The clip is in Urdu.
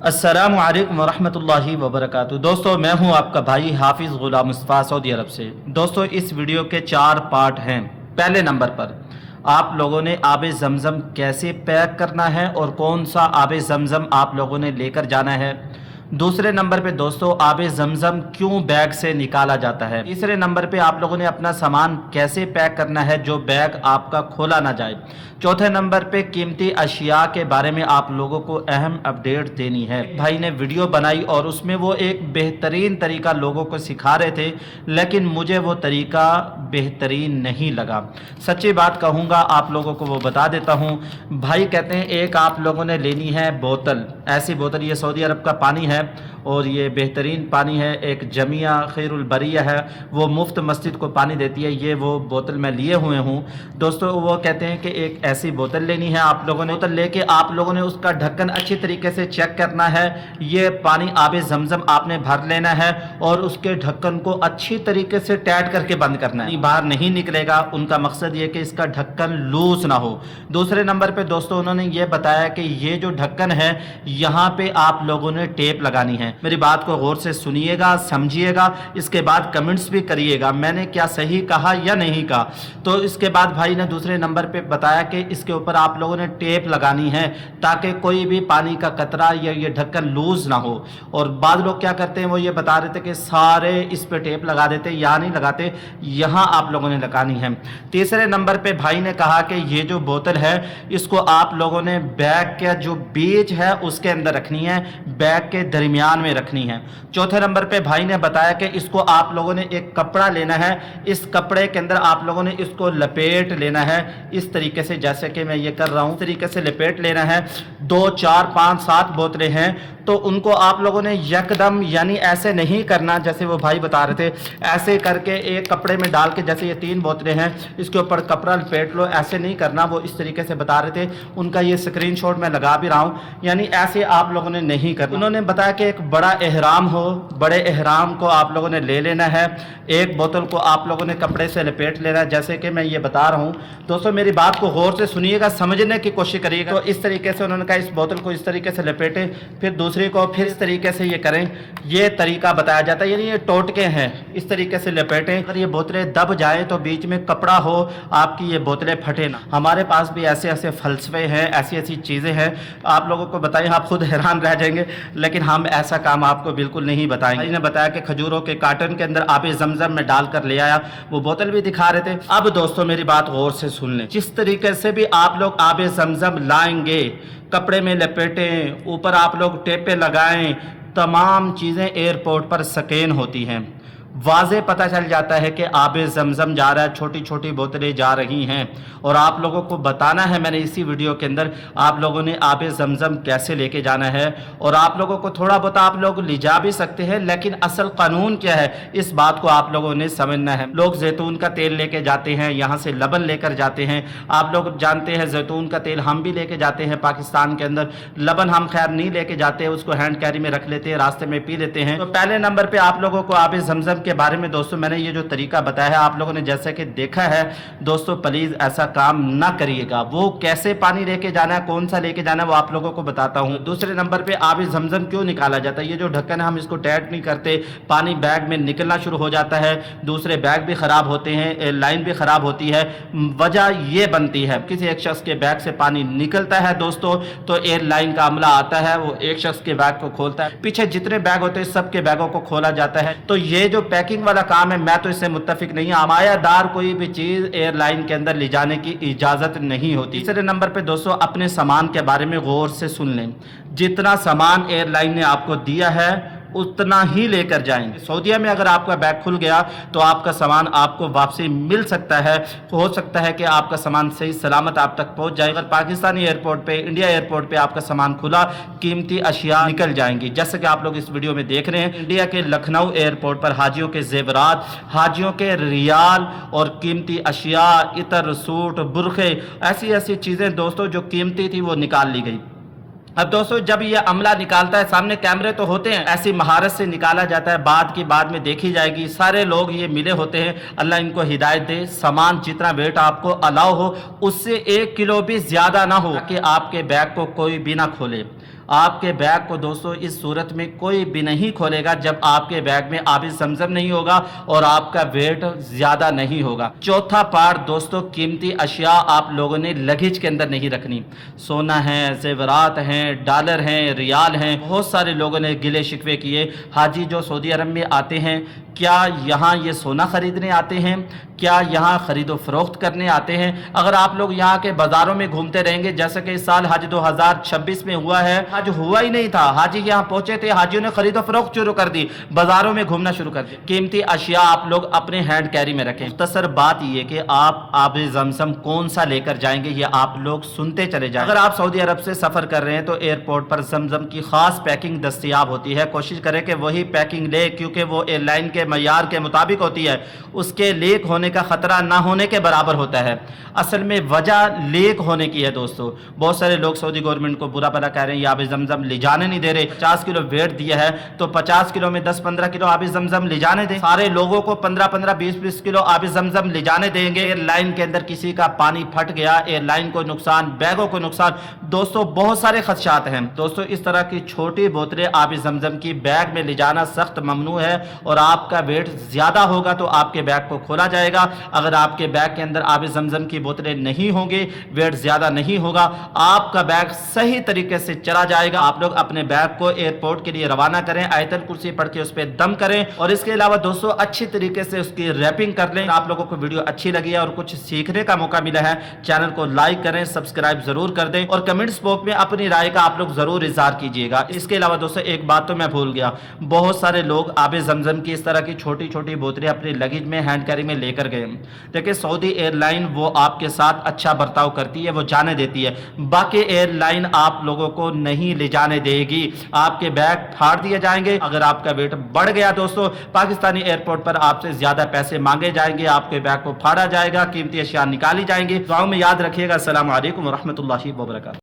السلام علیکم ورحمۃ اللہ وبرکاتہ۔ دوستو میں ہوں آپ کا بھائی حافظ غلام مصطفیٰ سعودی عرب سے۔ دوستو اس ویڈیو کے 4 پارٹ ہیں۔ پہلے نمبر پر آپ لوگوں نے آب زمزم کیسے پیک کرنا ہے اور کون سا آب زمزم آپ لوگوں نے لے کر جانا ہے۔ دوسرے نمبر پہ دوستو آب زمزم کیوں بیگ سے نکالا جاتا ہے۔ تیسرے نمبر پہ آپ لوگوں نے اپنا سامان کیسے پیک کرنا ہے جو بیگ آپ کا کھولا نہ جائے۔ چوتھے نمبر پہ قیمتی اشیاء کے بارے میں آپ لوگوں کو اہم اپڈیٹ دینی ہے۔ بھائی نے ویڈیو بنائی اور اس میں وہ ایک بہترین طریقہ لوگوں کو سکھا رہے تھے، لیکن مجھے وہ طریقہ بہترین نہیں لگا۔ سچی بات کہوں گا آپ لوگوں کو وہ بتا دیتا ہوں۔ بھائی کہتے ہیں ایک آپ لوگوں نے لینی ہے بوتل، ایسی بوتل، یہ سعودی عرب کا پانی ہے اور یہ بہترین پانی ہے، ایک جمعیہ خیر البریہ ہے، وہ مفت مسجد کو پانی دیتی ہے، یہ وہ بوتل میں لیے ہوئے ہوں۔ دوستو وہ کہتے ہیں کہ ایک ایسی بوتل لینی ہے آپ لوگوں نے، بوتل لے کے آپ لوگوں نے اس کا ڈھکن اچھی طریقے سے چیک کرنا ہے۔ یہ پانی آب زمزم آپ نے بھر لینا ہے اور اس کے ڈھکن کو اچھی طریقے سے ٹائٹ کر کے بند کرنا ہے، باہر نہیں نکلے گا۔ ان کا مقصد یہ کہ اس کا ڈھکن لوز نہ ہو۔ دوسرے نمبر پہ دوستو انہوں نے یہ بتایا کہ یہ جو ڈھکن ہے یہاں پہ آپ لوگوں نے ٹیپ لگانی ہے۔ میری بات کو غور سے سنیے گا، سمجھیے گا، اس کے بعد کمنٹس بھی کریے گا میں نے کیا صحیح کہا یا نہیں کہا۔ تو اس کے بعد بھائی نے دوسرے نمبر پہ بتایا کہ اس کے اوپر آپ لوگوں نے ٹیپ لگانی ہے تاکہ کوئی بھی پانی کا قطرہ یا یہ ڈھکن لوز نہ ہو۔ اور بعض لوگ کیا کرتے ہیں، وہ یہ بتا رہے تھے کہ سارے اس پہ ٹیپ لگا دیتے، یا نہیں لگاتے، یہاں آپ لوگوں نے لگانی ہے۔ تیسرے نمبر پہ بھائی نے کہا کہ یہ جو بوتل ہے اس کو آپ لوگوں نے بیگ کا جو بیچ ہے اس کے اندر رکھنی ہے، بیگ کے درمیان میں رکھنی ہے۔ چوتھے نمبر پہ بھائی نے بتایا کہ اس کو آپ لوگوں نے ایک کپڑا لینا ہے، اس کپڑے کے اندر آپ لوگوں نے اس کو لپیٹ لینا ہے، اس طریقے سے جیسے کہ میں یہ کر رہا ہوں، اس طریقے سے لپیٹ لینا ہے۔ 2 4 5 7 بوتلیں ہیں تو ان کو آپ لوگوں نے یکدم، یعنی ایسے نہیں کرنا جیسے وہ بھائی بتا رہے تھے، ایسے کر کے ایک کپڑے میں ڈال کے، جیسے یہ 3 بوتلیں ہیں اس کے اوپر کپڑا لپیٹ لو، ایسے نہیں کرنا۔ وہ اس طریقے سے بتا رہے تھے، ان کا یہ اسکرین شاٹ میں لگا بھی رہا ہوں، یعنی ایسے آپ لوگوں نے نہیں کرنا۔ انہوں نے بتایا کہ ایک بڑا احرام ہو، بڑے احرام کو آپ لوگوں نے لے لینا ہے، ایک بوتل کو آپ لوگوں نے کپڑے سے لپیٹ لینا ہے جیسے کہ میں یہ بتا رہا ہوں۔ دوستو میری بات کو غور سے سنیے گا، سمجھنے کی کوشش کریے گا۔ تو اس طریقے سے انہوں نے کہا اس بوتل کو اس طریقے سے لپیٹیں، پھر دوسری کو پھر اس طریقے سے یہ کریں، یہ طریقہ بتایا جاتا ہے، یعنی یہ ٹوٹکے ہیں، اس طریقے سے لپیٹیں۔ اگر یہ بوتلیں دب جائیں تو بیچ میں کپڑا ہو، آپ کی یہ بوتلیں پھٹے نہ۔ ہمارے پاس بھی ایسے ایسے فلسفے ہیں، ایسی ایسی چیزیں ہیں، آپ لوگوں کو بتائیں آپ خود حیران رہ جائیں گے، لیکن ہم ایسا کام آپ کو بالکل نہیں بتائیں گے۔ نے بتایا کہ کھجوروں کے کارٹن کے اندر آب زمزم میں ڈال کر لے آیا، وہ بوتل بھی دکھا رہے تھے۔ اب دوستو میری بات غور سے سن لیں، جس طریقے سے بھی آپ لوگ آب زمزم لائیں گے، کپڑے میں لپیٹیں، اوپر آپ لوگ ٹیپیں لگائیں، تمام چیزیں ایئرپورٹ پر سکین ہوتی ہیں، واضح پتہ چل جاتا ہے کہ آب زمزم جا رہا ہے، چھوٹی چھوٹی بوتلیں جا رہی ہیں۔ اور آپ لوگوں کو بتانا ہے میں نے اسی ویڈیو کے اندر، آپ لوگوں نے آب زمزم کیسے لے کے جانا ہے۔ اور آپ لوگوں کو تھوڑا بہت آپ لوگ لے جا بھی سکتے ہیں، لیکن اصل قانون کیا ہے اس بات کو آپ لوگوں نے سمجھنا ہے۔ لوگ زیتون کا تیل لے کے جاتے ہیں، یہاں سے لبن لے کر جاتے ہیں، آپ لوگ جانتے ہیں زیتون کا تیل ہم بھی لے کے جاتے ہیں پاکستان کے اندر، لبن ہم خیر نہیں لے کے جاتے، اس کو ہینڈ کیری میں رکھ لیتے ہیں، راستے میں پی لیتے ہیں۔ تو پہلے نمبر پہ آپ لوگوں کو آب زمزم کے بارے میں دوستو میں نے یہ جو طریقہ بتایا ہے آپ لوگوں نے جیسا کہ دیکھا ہے، دوستو پلیز ایسا کام نہ کریے گا۔ وہ کیسے پانی لے کے جانا ہے، کون سا لے کے جانا ہے، وہ آپ لوگوں کو بتاتا ہوں۔ دوسرے نمبر پہ آب زمزم کیوں نکالا جاتا ہے، یہ جو ڈھکن ہے ہم اس کو ٹائٹ نہیں کرتے، پانی بیگ میں نکلنا شروع ہو جاتا ہے، دوسرے بیگ بھی خراب ہوتے ہیں، ایئر لائن بھی خراب ہوتی ہے۔ وجہ یہ بنتی ہے کسی ایک شخص کے بیگ سے پانی نکلتا ہے دوستو تو ایئر لائن کا عملہ آتا ہے، وہ ایک شخص کے بیگ کو کھولتا ہے، پیچھے جتنے بیگ ہوتے ہیں سب کے بیگوں کو کھولا جاتا ہے۔ تو یہ جو پیکنگ والا کام ہے میں تو اس سے متفق نہیں ہوں، مایہ دار کوئی بھی چیز ایئر لائن کے اندر لے جانے کی اجازت نہیں ہوتی۔ تیسرے نمبر پہ دوستو اپنے سامان کے بارے میں غور سے سن لیں، جتنا سامان ایئر لائن نے آپ کو دیا ہے اتنا ہی لے کر جائیں گے۔ سعودیہ میں اگر آپ کا بیگ کھل گیا تو آپ کا سامان آپ کو واپسی مل سکتا ہے، ہو سکتا ہے کہ آپ کا سامان صحیح سلامت آپ تک پہنچ جائے۔ اگر پاکستانی ایئرپورٹ پہ، انڈیا ایئرپورٹ پہ آپ کا سامان کھلا، قیمتی اشیاء نکل جائیں گی، جیسے کہ آپ لوگ اس ویڈیو میں دیکھ رہے ہیں۔ انڈیا کے لکھنؤ ایئرپورٹ پر حاجیوں کے زیورات، حاجیوں کے ریال اور قیمتی اشیاء، عطر، سوٹ، برقعے، ایسی ایسی چیزیں دوستو جو قیمتی تھی وہ نکال لی گئی۔ اب دوستو جب یہ عملہ نکالتا ہے، سامنے کیمرے تو ہوتے ہیں، ایسی مہارت سے نکالا جاتا ہے، بعد میں دیکھی جائے گی، سارے لوگ یہ ملے ہوتے ہیں، اللہ ان کو ہدایت دے۔ سامان جتنا ویٹ آپ کو الاؤ ہو اس سے 1 کلو بھی زیادہ نہ ہو کہ آپ کے بیگ کو کوئی بھی نہ کھولے۔ آپ کے بیگ کو دوستو اس صورت میں کوئی بھی نہیں کھولے گا جب آپ کے بیگ میں آب زمزم نہیں ہوگا اور آپ کا ویٹ زیادہ نہیں ہوگا۔ چوتھا پارٹ دوستو، قیمتی اشیاء آپ لوگوں نے لگیج کے اندر نہیں رکھنی۔ سونا ہے، زیورات ہیں، ڈالر ہیں، ریال ہیں۔ بہت سارے لوگوں نے گلے شکوے کیے، حاجی جو سعودی عرب میں آتے ہیں کیا یہاں یہ سونا خریدنے آتے ہیں؟ کیا یہاں خرید و فروخت کرنے آتے ہیں؟ اگر آپ لوگ یہاں کے بازاروں میں گھومتے رہیں گے، جیسے کہ اس سال حج 2026 میں ہوا ہے، حج ہوا ہی نہیں تھا، حاجی یہاں پہنچے تھے، حاجیوں نے خرید و فروخت شروع کر دی، بازاروں میں گھومنا شروع کر دیا۔ قیمتی اشیاء آپ لوگ اپنے ہینڈ کیری میں رکھیں۔ مختصر بات یہ کہ آپ آب زمزم کون سا لے کر جائیں گے یہ آپ لوگ سنتے چلے جائیں۔ اگر آپ سعودی عرب سے سفر کر رہے ہیں تو ایئرپورٹ پر زمزم کی خاص پیکنگ دستیاب ہوتی ہے، کوشش کریں کہ وہی پیکنگ لے، کیونکہ وہ ایئر لائن کے معیار کے مطابق ہوتی ہے، اس کے لیک ہونے کا خطرہ نہ ہونے کے برابر ہوتا ہے۔ اصل میں وجہ لیک ہونے کی ہے دوستو۔ بہت سارے لوگ سعودی گورنمنٹ کو برا بھلا کہہ رہے ہیں یہ آب زمزم لے جانے نہیں دے رہے، 50 کلو ویٹ دیا ہے تو 50 کلو میں 10-15 کلو آب زمزم لے جانے دیں، سارے لوگوں کو 15-15 20-20 کلو آب زمزم لے جانے دیں گے۔ ایئر لائن کے اندر کسی کا پانی پھٹ گیا، ایئر لائن کو نقصان، بیگوں کو نقصان، دوستو بہت سارے خدشات ہیں۔ دوستو اس طرح کی چھوٹی بوتلیں آب زمزم کی بیگ میں لے جانا سخت ممنوع ہے، اور آپ کا ویٹ زیادہ ہوگا تو آپ کے بیگ کو کھولا جائے گا۔ اگر آپ کے بیگ کے اندر آب زمزم کی بوتلیں نہیں ہوں گی، ویٹ زیادہ نہیں ہوگا، آپ کا بیگ صحیح طریقے سے چلا جائے گا۔ آپ لوگ اپنے بیگ کو ایئرپورٹ کے لیے روانہ کریں، آیت الکرسی پڑھ کے اس پہ دم کریں، اور اس کے علاوہ دوستو اچھی طریقے سے اس کی ریپنگ کر لیں۔ آپ لوگوں کو ویڈیو اچھی لگی ہے اور کچھ سیکھنے کا موقع ملا ہے، چینل کو لائک کریں، سبسکرائب ضرور کر دیں، اور کمنٹس باکس میں اپنی رائے کا آپ لوگ ضرور اظہار کیجیے گا۔ اس کے علاوہ دوستو ایک بات تو میں بھول گیا، بہت سارے لوگ آب زمزم کی اس طرح کی چھوٹی چھوٹی بوتلیں اپنے لگیج میں ہینڈ کیری میں لے کر گئے۔ دیکھیں سعودی ایئر لائن وہ آپ کے ساتھ اچھا برتاؤ کرتی ہے، وہ جانے دیتی ہے، باقی ایئر لائن آپ لوگوں کو نہیں لے جانے دے گی، آپ کے بیگ پھاڑ دیے جائیں گے۔ اگر آپ کا ویٹ بڑھ گیا دوستو، پاکستانی ایئرپورٹ پر آپ سے زیادہ پیسے مانگے جائیں گے، آپ کے بیگ کو پھاڑا جائے گا، قیمتی اشیاء نکالی جائیں گی۔ دعاؤں میں یاد رکھیے گا۔ السلام علیکم ورحمۃ اللہ وبرکاتہ۔